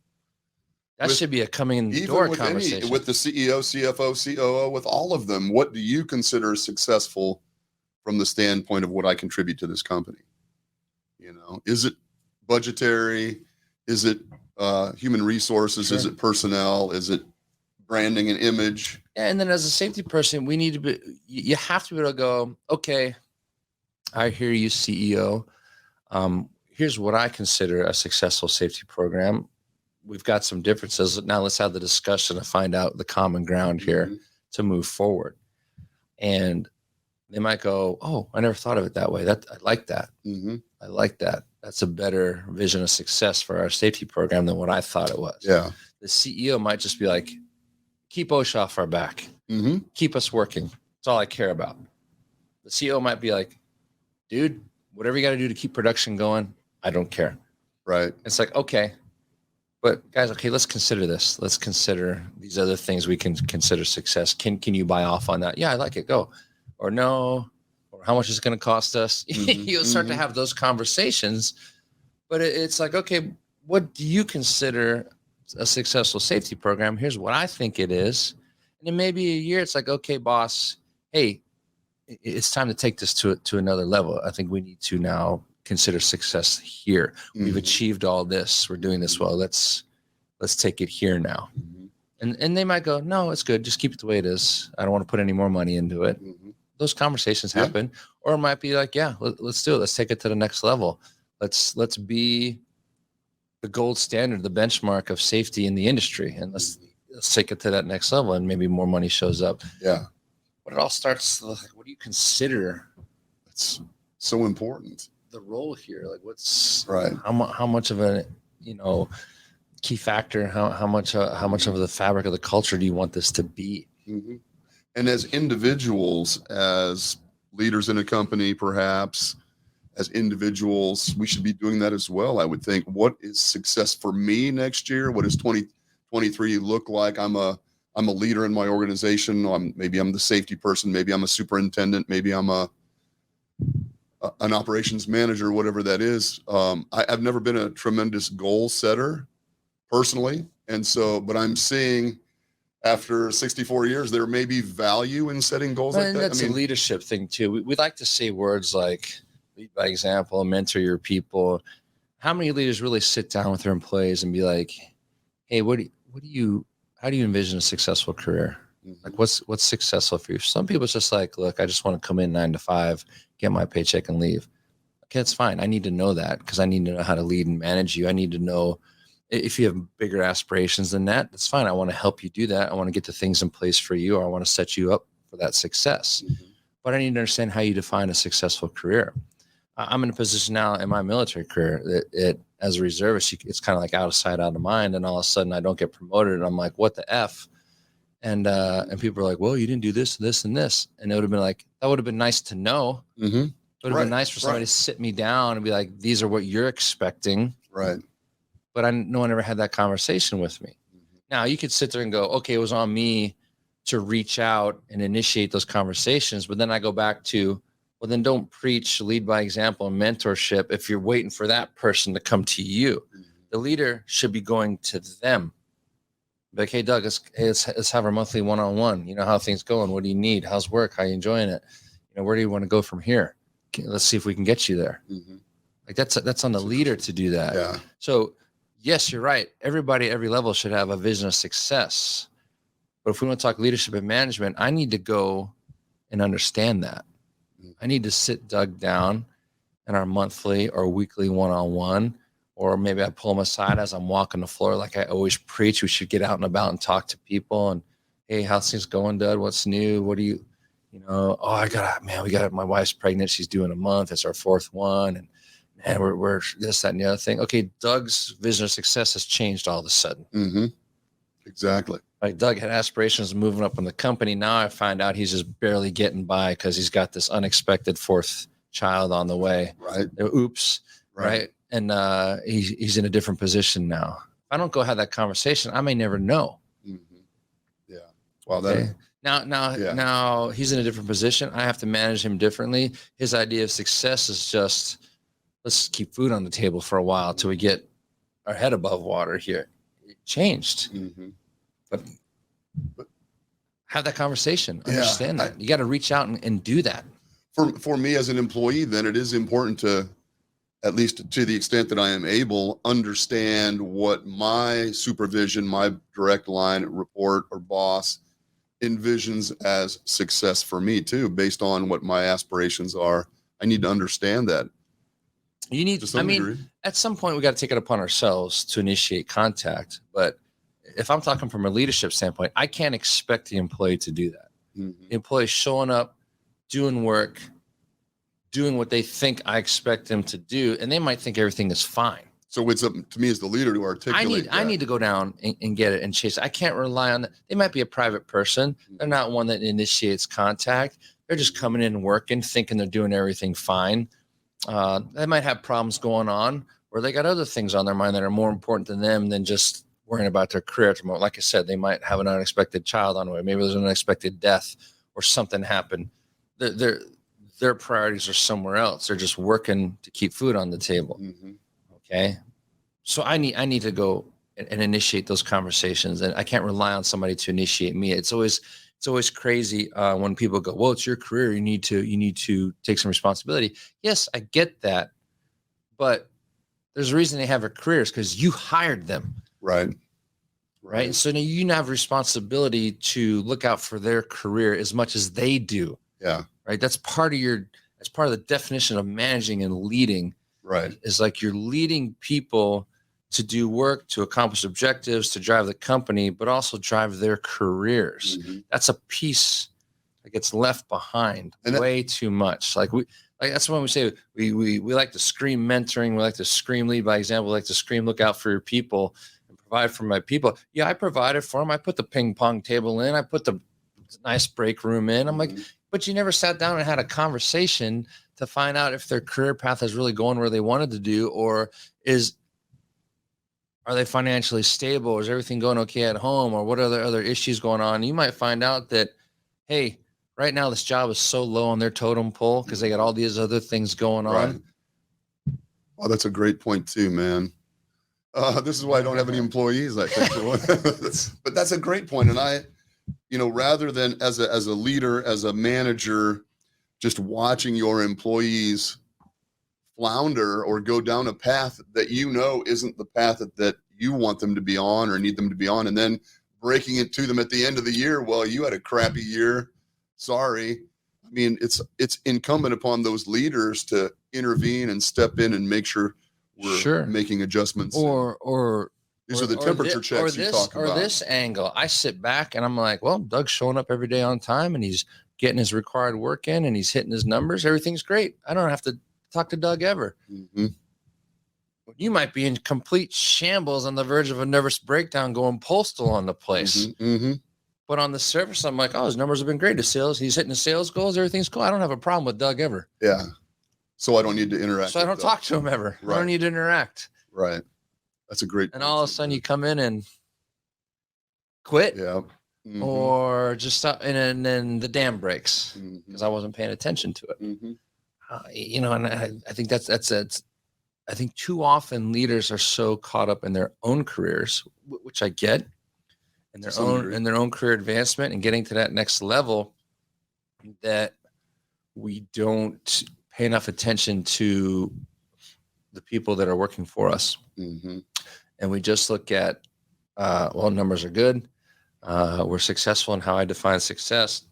That should be a coming in the door conversation. With the CEO, CFO, COO, with all of them, what do you consider successful from the standpoint of what I contribute to this company? Is it budgetary? Is it human resources? Sure. Is it personnel? Is it branding and image? And then as a safety person, we need to be, you have to be able to go, okay, I hear you, CEO. Here's what I consider a successful safety program. We've got some differences. Now let's have the discussion to find out the common ground here to move forward. And they might go, oh, I never thought of it that way. I like that. I like that. That's a better vision of success for our safety program than what I thought it was. Yeah. The CEO might just be like, keep OSHA off our back. Keep us working. That's all I care about. The CEO might be like, dude, whatever you got to do to keep production going, I don't care. Right. It's like, okay. But guys, okay, let's consider this. Let's consider these other things we can consider success. Can you buy off on that? Yeah, I like it. Go. Or no. Or how much is it going to cost us? You'll start to have those conversations. But it's like, okay, what do you consider a successful safety program? Here's what I think it is. And then maybe a year, it's like, okay, boss, hey, it's time to take this to another level. I think we need to now consider success here. We've achieved all this. We're doing this well. Let's take it here now. And they might go, no, it's good. Just keep it the way it is. I don't want to put any more money into it. Those conversations happen. Or it might be like, yeah, let's do it. Let's take it to the next level. Let's be the gold standard, the benchmark of safety in the industry. And let's take it to that next level, and maybe more money shows up. Yeah. But it all starts like, what do you consider? That's so important. The role here, like what's right? How much of a key factor? How much of the fabric of the culture do you want this to be? And as individuals, as leaders in a company, perhaps as individuals, we should be doing that as well. I would think, what is success for me next year? What does 2023 look like? I'm a leader in my organization. Maybe I'm the safety person. Maybe I'm a superintendent. Maybe I'm an operations manager, whatever that is. I've never been a tremendous goal setter personally. And so, but I'm seeing after 64 years, there may be value in setting goals like that. That's a leadership thing too. We like to say words like lead by example, mentor your people. How many leaders really sit down with their employees and be like, hey, how do you envision a successful career? Like what's successful for you? Some people it's just like, look, I just want to come in 9 to 5, get my paycheck and leave. Okay, that's fine. I need to know that because I need to know how to lead and manage you. I need to know if you have bigger aspirations than that, that's fine. I want to help you do that. I want to get the things in place for you, or I want to set you up for that success. But I need to understand how you define a successful career. I'm in a position now in my military career that as a reservist, it's kind of like out of sight, out of mind. And all of a sudden I don't get promoted. And I'm like, what the F? And people are like, well, you didn't do this, this, and this. And it would have been like, that would have been nice to know. It would have been nice for somebody to sit me down and be like, these are what you're expecting. Right. But no one ever had that conversation with me. Now you could sit there and go, okay, it was on me to reach out and initiate those conversations. But then I go back to, Well, then don't preach lead by example and mentorship if you're waiting for that person to come to you. The leader should be going to them. Like, hey, Doug, let's have our monthly one-on-one. You know, how things going? What do you need? How's work? How you enjoying it? You know, where do you want to go from here? Let's see if we can get you there. Like that's on the leader to do that. Yeah. So yes, you're right. Everybody at every level should have a vision of success. But if we want to talk leadership and management, I need to go and understand that. I need to sit Doug down in our monthly or weekly one-on-one, or maybe I pull him aside as I'm walking the floor. Like I always preach, we should get out and about and talk to people. And hey, how's things going, Doug? What's new? What do you know? Oh, my wife's pregnant. She's due in a month. It's our fourth one. And we're this, that, and the other thing. Okay, Doug's vision of success has changed all of a sudden. Exactly. Like Doug had aspirations of moving up in the company. Now I find out he's just barely getting by because he's got this unexpected fourth child on the way. Right. Oops. Right. And he's in a different position now. If I don't go have that conversation, I may never know. Yeah. Well, okay. Now he's in a different position. I have to manage him differently. His idea of success is just, let's keep food on the table for a while till we get our head above water here. It changed. But have that conversation. Understand that. You got to reach out and do that. For me as an employee, then it is important to, at least to the extent that I am able, understand what my supervision, my direct line report or boss envisions as success for me too, based on what my aspirations are. I need to understand that. You need, at some point we got to take it upon ourselves to initiate contact. But if I'm talking from a leadership standpoint, I can't expect the employee to do that. The employee showing up, doing work, doing what they think I expect them to do, and they might think everything is fine. So it's up to me as the leader to articulate I need to go down and get it and chase it. I can't rely on that. They might be a private person. They're not one that initiates contact. They're just coming in and working, thinking they're doing everything fine. They might have problems going on, or they got other things on their mind that are more important to them than just worrying about their career tomorrow. Like I said, they might have an unexpected child on the way. Maybe there's an unexpected death or something happened. Their priorities are somewhere else. They're just working to keep food on the table. Okay. So I need to go and initiate those conversations, and I can't rely on somebody to initiate me. It's always crazy when people go, well, it's your career. You need to take some responsibility. Yes, I get that. But there's a reason they have a careers, because you hired them. Right. So now you have responsibility to look out for their career as much as they do. Yeah. Right. That's part of the definition of managing and leading. Right. Is like you're leading people to do work, to accomplish objectives, to drive the company, but also drive their careers. That's a piece that gets left behind way too much. That's when we say we like to scream mentoring. We like to scream lead by example. We like to scream look out for your people and provide for my people. Yeah, I provided for them. I put the ping pong table in. I put the nice break room in. I'm like, but you never sat down and had a conversation to find out if their career path is really going where they wanted to do, or are they financially stable? Is everything going okay at home? Or what are there other issues going on? You might find out that, hey, right now this job is so low on their totem pole because they got all these other things going on. Oh, that's a great point too, man. This is why I don't have any employees, I think. But that's a great point. And rather than as a leader, as a manager, just watching your employees flounder or go down a path that isn't the path that you want them to be on or need them to be on, and then breaking it to them at the end of the year, well, you had a crappy year, sorry. I mean, it's incumbent upon those leaders to intervene and step in and make sure we're making adjustments. Or these are the temperature checks you talk about. Or this angle, I sit back and I'm like, well, Doug's showing up every day on time and he's getting his required work in and he's hitting his numbers. Everything's great. I don't have to talk to Doug ever. You might be in complete shambles on the verge of a nervous breakdown going postal on the place. But on the surface, I'm like, oh, his numbers have been great. He's hitting the sales goals. Everything's cool. I don't have a problem with Doug ever. Yeah. So I don't need to interact. So I don't talk to him ever. I don't need to interact. Right. That's a great. And all of a sudden you come in and quit. Yeah. Or just stop, and then the dam breaks because I wasn't paying attention to it. And I think I think too often leaders are so caught up in their own careers, which I get, in their own career advancement and getting to that next level, that we don't pay enough attention to the people that are working for us. Mm-hmm. And we just look at, numbers are good. We're successful in how I define success.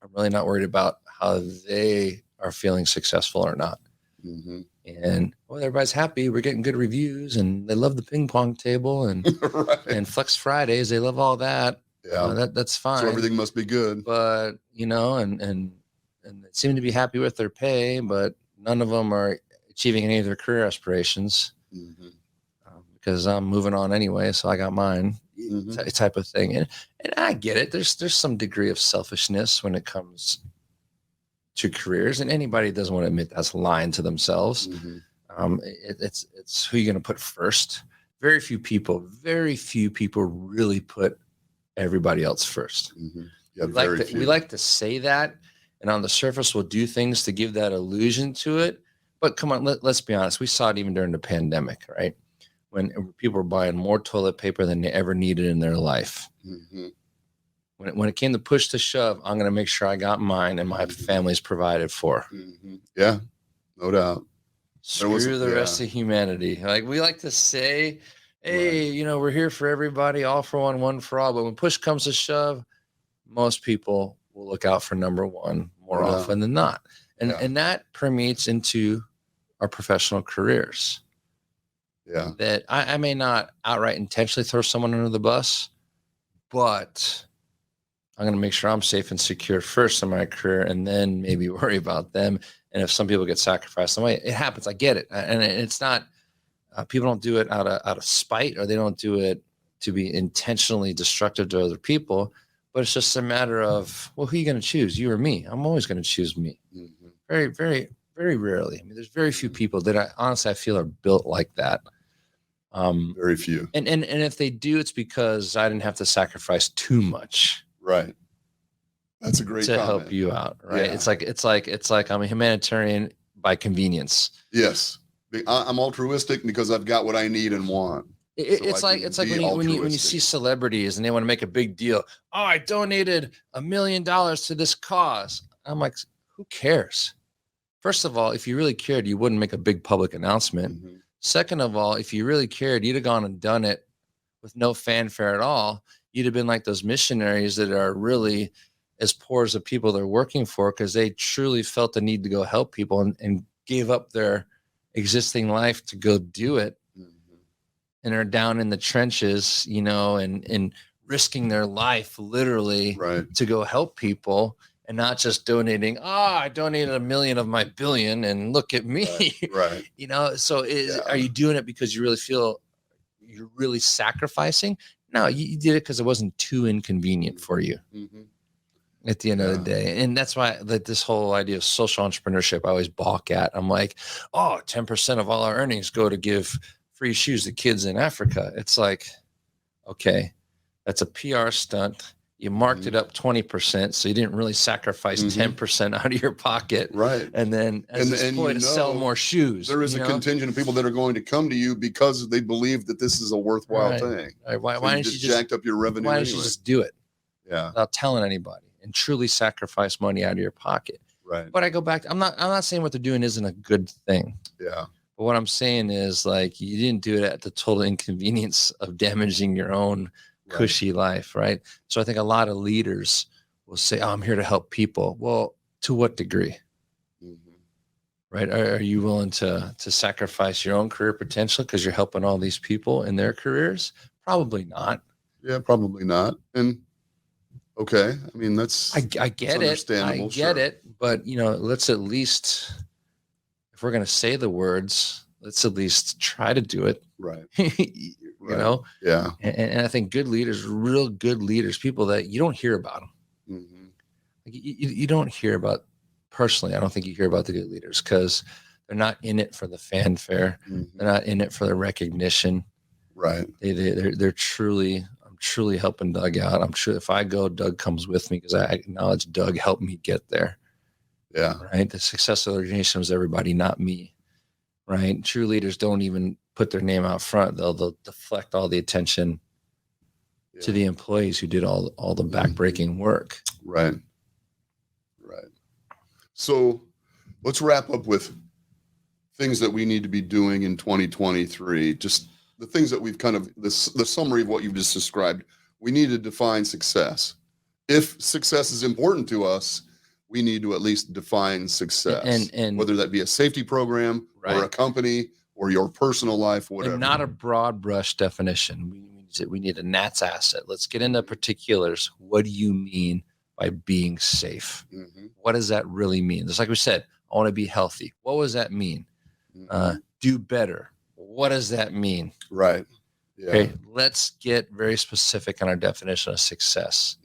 I'm really not worried about how they are feeling successful or not. Mm-hmm. And everybody's happy. We're getting good reviews, and they love the ping pong table and Right. and Flex Fridays. They love all that. Yeah, that's fine. so everything must be good. But and they seem to be happy with their pay, but none of them are achieving any of their career aspirations. Mm-hmm. Because I'm moving on anyway, so I got mine. Mm-hmm. Type of thing, and I get it. There's some degree of selfishness when it comes to careers, and anybody that doesn't want to admit that's lying to themselves. Mm-hmm. It's who you're going to put first. Very few people really put everybody else first. Mm-hmm. Yeah, We like to say that, and on the surface we'll do things to give that illusion to it. But come on, let's be honest. We saw it even during the pandemic, right? When people were buying more toilet paper than they ever needed in their life. Mm-hmm. When it came to push to shove, I'm going to make sure I got mine and my family's provided for. Mm-hmm. Yeah, no doubt. Screw the rest of humanity. Like we like to say, hey, Right. We're here for everybody, all for one for all. But when push comes to shove, most people will look out for number one more often than not. And that permeates into our professional careers. Yeah. That I may not outright intentionally throw someone under the bus, but I'm going to make sure I'm safe and secure first in my career, and then maybe worry about them. And if some people get sacrificed in the way, it happens. I get it. And it's not, people don't do it out of spite, or they don't do it to be intentionally destructive to other people, but it's just a matter of, well, who are you going to choose, you or me? I'm always going to choose me. Mm-hmm. Very, very, very rarely. I mean, there's very few people that I feel are built like that. Very few. And if they do, it's because I didn't have to sacrifice too much. Right. That's a great to comment. help you out. Right. Yeah. It's like I'm a humanitarian by convenience. Yes. I'm altruistic because I've got what I need and want. It's like when you see celebrities and they want to make a big deal. Oh, I donated $1 million to this cause. I'm like, who cares? First of all, if you really cared, you wouldn't make a big public announcement. Mm-hmm. Second of all, if you really cared, you'd have gone and done it with no fanfare at all. You'd have been like those missionaries that are really as poor as the people they're working for, because they truly felt the need to go help people and gave up their existing life to go do it. Mm-hmm. And are down in the trenches, and risking their life literally to go help people, and not just donating. I donated $1 million of my $1 billion and look at me. Right. So are you doing it because you really feel you're really sacrificing? No, you did it because it wasn't too inconvenient for you. Mm-hmm. At the end of the day. And that's why this whole idea of social entrepreneurship, I always balk at. I'm like, 10% of all our earnings go to give free shoes to kids in Africa. It's like, okay, that's a PR stunt. You marked it up 20%, so you didn't really sacrifice 10% out of your pocket. Right. And then to sell more shoes. There is a contingent of people that are going to come to you because they believe that this is a worthwhile thing. Right. Why don't you just jacked up your revenue? Why don't you just do it? Yeah. Without telling anybody, and truly sacrifice money out of your pocket. Right. But I go back. I'm not saying what they're doing isn't a good thing. Yeah. But what I'm saying is, like, you didn't do it at the total inconvenience of damaging your own cushy life, right? So I think a lot of leaders will say, I'm here to help people. Well, to what degree? Mm-hmm. Right? Are you willing to sacrifice your own career potential because you're helping all these people in their careers? Probably not. Yeah, probably not. And okay, I mean, that's I get it. I get it. But let's at least, if we're going to say the words, let's at least try to do it. Right. Yeah. And I think good leaders, real good leaders, people that you don't hear about them. Mm-hmm. Like you don't hear about, personally, I don't think you hear about the good leaders because they're not in it for the fanfare. Mm-hmm. They're not in it for the recognition. Right. They're truly, I'm truly helping Doug out. I'm sure if I go, Doug comes with me because I acknowledge Doug helped me get there. Yeah. right? The success of the organization was everybody, not me, right? True leaders don't even put their name out front. They'll deflect all the attention to the employees who did all the backbreaking work. Right. Right. So let's wrap up with things that we need to be doing in 2023. Just the things that we've kind of, the summary of what you've just described. We need to define success. If success is important to us, we need to at least define success, and whether that be a safety program or a company or your personal life, whatever. And not a broad brush definition. We need a Nat's asset. Let's get into particulars. What do you mean by being safe? What does that really mean? Just like we said, I want to be healthy. What does that mean? Do better. What does that mean? Right. Yeah. Okay. Let's get very specific on our definition of success.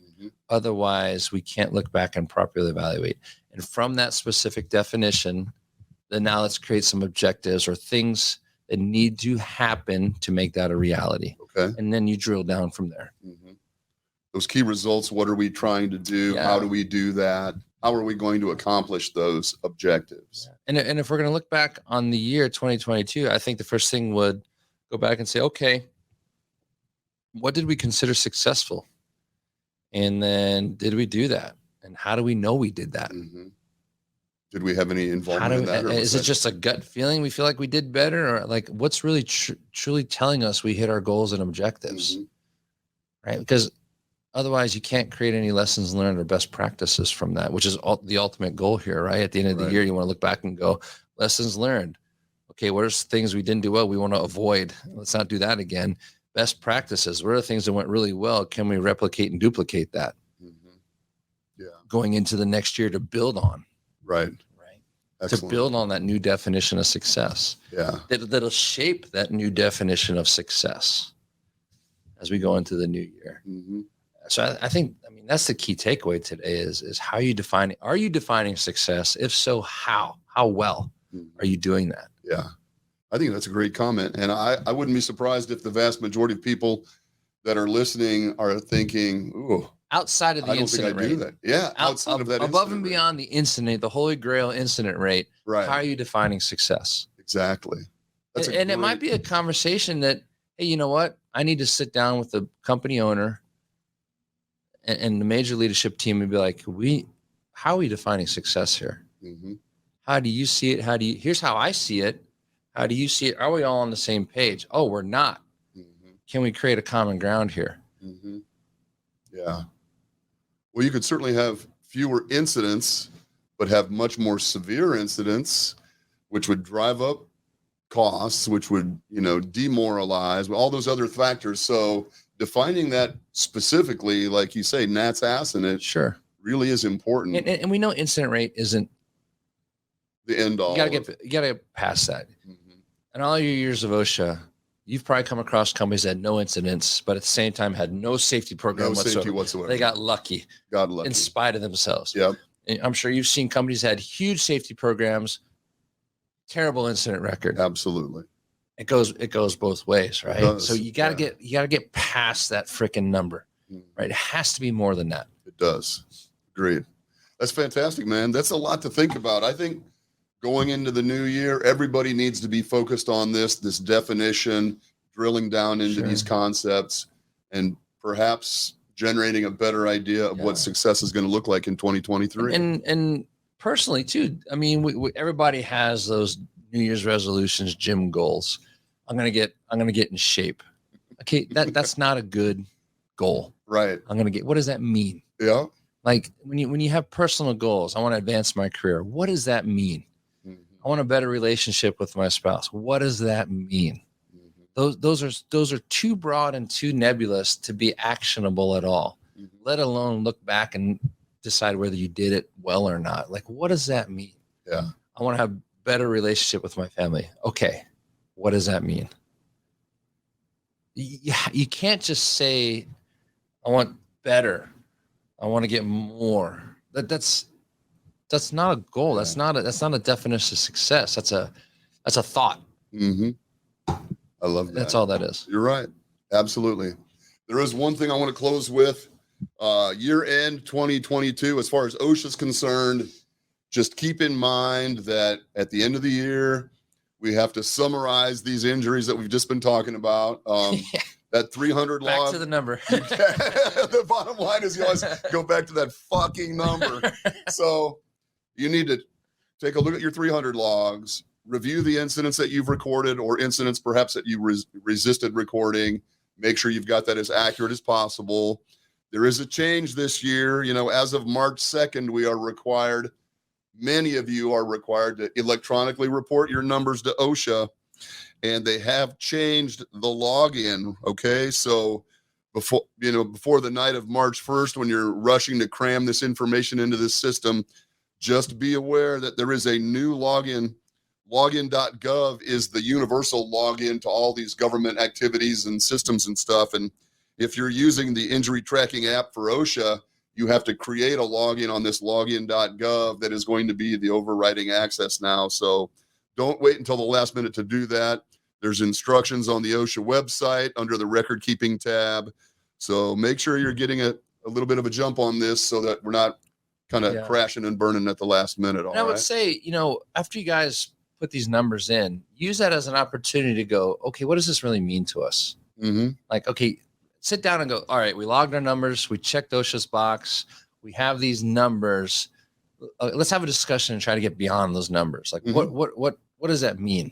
Otherwise, we can't look back and properly evaluate. And from that specific definition, then now let's create some objectives or things that need to happen to make that a reality. Okay. And then you drill down from there. Those key results, what are we trying to do? How do we do that? How are we going to accomplish those objectives? And if we're going to look back on the year 2022, I think the first thing would go back and say, okay, what did we consider successful? And then did we do that? And how do we know we did that? Did we have any involvement in that? Is it just a gut feeling? We feel like we did better, or like what's really truly telling us we hit our goals and objectives, right? Because otherwise you can't create any lessons learned or best practices from that, which is the ultimate goal here, right? At the end of the year, you want to look back and go, lessons learned. Okay, what are things we didn't do well? We want to avoid. Let's not do that again. Best practices. What are the things that went really well? Can we replicate and duplicate that? Going into the next year to build on. Right. To build on that new definition of success. That'll shape that new definition of success as we go into the new year. So I think, that's the key takeaway today is how you define it. Are you defining success? If so, how well are you doing that? Yeah. I think that's a great comment. And I wouldn't be surprised if the vast majority of people that are listening are thinking, ooh, outside of the incident rate. Do that. Yeah. Outside of that. Above and beyond the incident, the holy grail incident rate. Right. How are you defining success? Exactly. And it might be a conversation that, hey, you know what? I need to sit down with the company owner and the major leadership team and be like, how are we defining success here? How do you see it? Here's how I see it. How do you see it? Are we all on the same page? Oh, we're not. Can we create a common ground here? Yeah. Well, you could certainly have fewer incidents, but have much more severe incidents, which would drive up costs, which would, demoralize all those other factors. So defining that specifically, like you say, Nat's ass in it, really is important. And we know incident rate isn't the end all. You gotta get past that. In all your years of OSHA, you've probably come across companies that had no incidents, but at the same time had no safety program whatsoever. They got lucky. In spite of themselves. And I'm sure you've seen companies that had huge safety programs, terrible incident record. Absolutely. It goes both ways, right? So you gotta get past that freaking number, right? It has to be more than that. It does. Agreed. That's fantastic, man. That's a lot to think about. I think going into the new year, everybody needs to be focused on this definition, drilling down into these concepts, and perhaps generating a better idea of what success is going to look like in 2023. And personally too, everybody has those New Year's resolutions, gym goals. I'm gonna get in shape. Okay, that's not a good goal. Right. What does that mean? Yeah. Like when you have personal goals, I want to advance my career. What does that mean? I want a better relationship with my spouse. What does that mean? Those are too broad and too nebulous to be actionable at all, let alone look back and decide whether you did it well or not. Like, what does that mean? Yeah. I want to have better relationship with my family. Okay. What does that mean? You can't just say, I want better. I want to get more. That's not a goal. That's not a definition of success. That's a thought. I love that. That's all that is. You're right. Absolutely. There is one thing I want to close with. Year end 2022, as far as OSHA is concerned, just keep in mind that at the end of the year, we have to summarize these injuries that we've just been talking about. That 300 Back log. to the number. The bottom line is you always go back to that fucking number. So you need to take a look at your 300 logs, review the incidents that you've recorded or incidents perhaps that you resisted recording. Make sure you've got that as accurate as possible. There is a change this year. You know, as of March 2nd, we are required, many of you are required to electronically report your numbers to OSHA, and they have changed the login. Okay. So before the night of March 1st, when you're rushing to cram this information into this system, just be aware that there is a new login. Login.gov is the universal login to all these government activities and systems and stuff. And if you're using the injury tracking app for OSHA, you have to create a login on this login.gov that is going to be the overriding access now. So don't wait until the last minute to do that. There's instructions on the OSHA website under the record keeping tab. So make sure you're getting a little bit of a jump on this so that we're not kind of crashing and burning at the last minute. I would say, after you guys put these numbers in, use that as an opportunity to go, okay, what does this really mean to us? Mm-hmm. Like, okay, sit down and go, all right, we logged our numbers. We checked OSHA's box. We have these numbers. Let's have a discussion and try to get beyond those numbers. Like, what does that mean?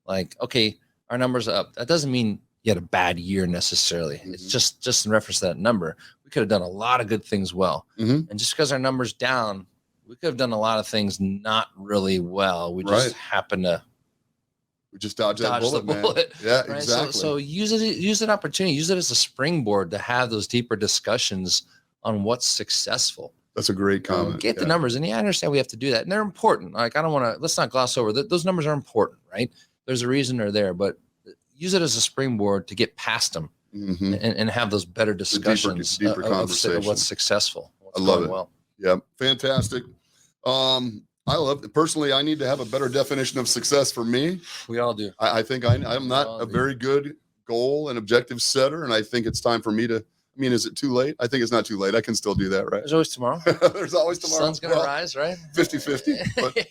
Like, okay, our numbers are up. That doesn't mean you had a bad year necessarily. Mm-hmm. It's just in reference to that number. We could have done a lot of good things well. Mm-hmm. And just because our number's down, we could have done a lot of things not really well. We just happen to dodge that bullet, the bullet. Man. Yeah, right? exactly. So use an opportunity, use it as a springboard to have those deeper discussions on what's successful. That's a great comment. Get the numbers. And I understand we have to do that. And they're important. Like, I don't want to, let's not gloss over that. Those numbers are important, right? There's a reason they're there, but use it as a springboard to get past them and have those better discussions deeper conversations. Of what's successful. I love it. Well. Yeah. Fantastic. I love it. Personally, I need to have a better definition of success for me. We all do. I think I'm not a very good goal and objective setter. And I think it's time for me to, is it too late? I think it's not too late. I can still do that, right? There's always tomorrow. There's always tomorrow. Sun's going to rise, right? 50-50. But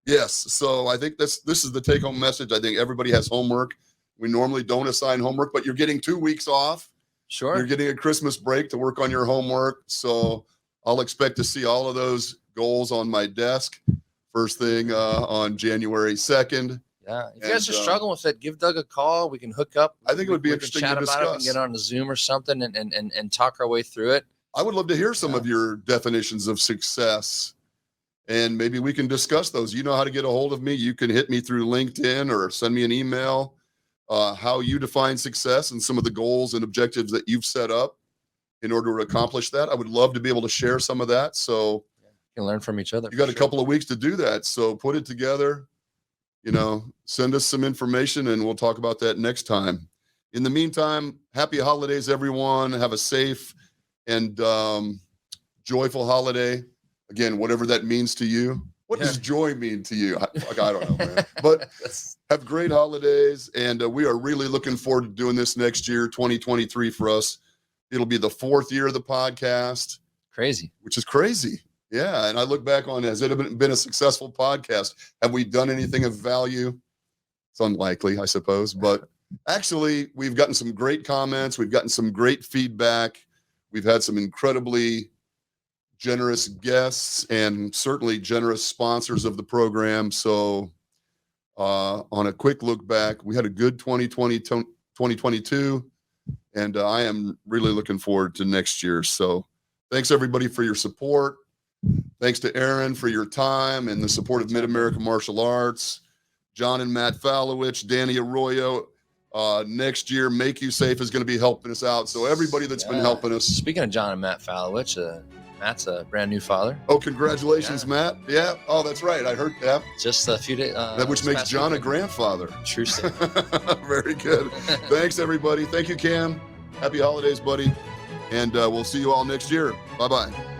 yes. So I think this is the take home message. I think everybody has homework. We normally don't assign homework, but you're getting 2 weeks off. Sure. You're getting a Christmas break to work on your homework. So I'll expect to see all of those goals on my desk first thing on January 2nd. Yeah. If you guys are struggling with it, give Doug a call. We can hook up. I think it would be interesting to discuss. About it and get on the Zoom or something and talk our way through it. I would love to hear some of your definitions of success, and maybe we can discuss those. You know how to get a hold of me. You can hit me through LinkedIn or send me an email, how you define success and some of the goals and objectives that you've set up in order to accomplish that. I would love to be able to share some of that. So you can learn from each other. You got a couple of weeks to do that. So put it together, send us some information and we'll talk about that next time. In the meantime, happy holidays, everyone. Have a safe and joyful holiday. Again, whatever that means to you. What does joy mean to you? I don't know, man. But have great holidays. And we are really looking forward to doing this next year, 2023 for us. It'll be the 4th year of the podcast. Crazy. Which is crazy. Yeah. And I look back on, has it been a successful podcast? Have we done anything of value? It's unlikely, I suppose. But actually, we've gotten some great comments. We've gotten some great feedback. We've had some incredibly generous guests and certainly generous sponsors of the program. So on a quick look back, we had a good 2022. And I am really looking forward to next year. So thanks, everybody, for your support. Thanks to Aaron for your time and the support of Mid-America Martial Arts. John and Matt Falowich, Danni Arroyo. Next year, Make You Safe is going to be helping us out. So everybody that's been helping us. Speaking of John and Matt Falowich, Matt's a brand new father. Oh, congratulations, Matt. Yeah. Oh, that's right. I heard that. Just a few days. Which makes John a grandfather. True statement. Very good. Thanks, everybody. Thank you, Cam. Happy holidays, buddy. And we'll see you all next year. Bye-bye.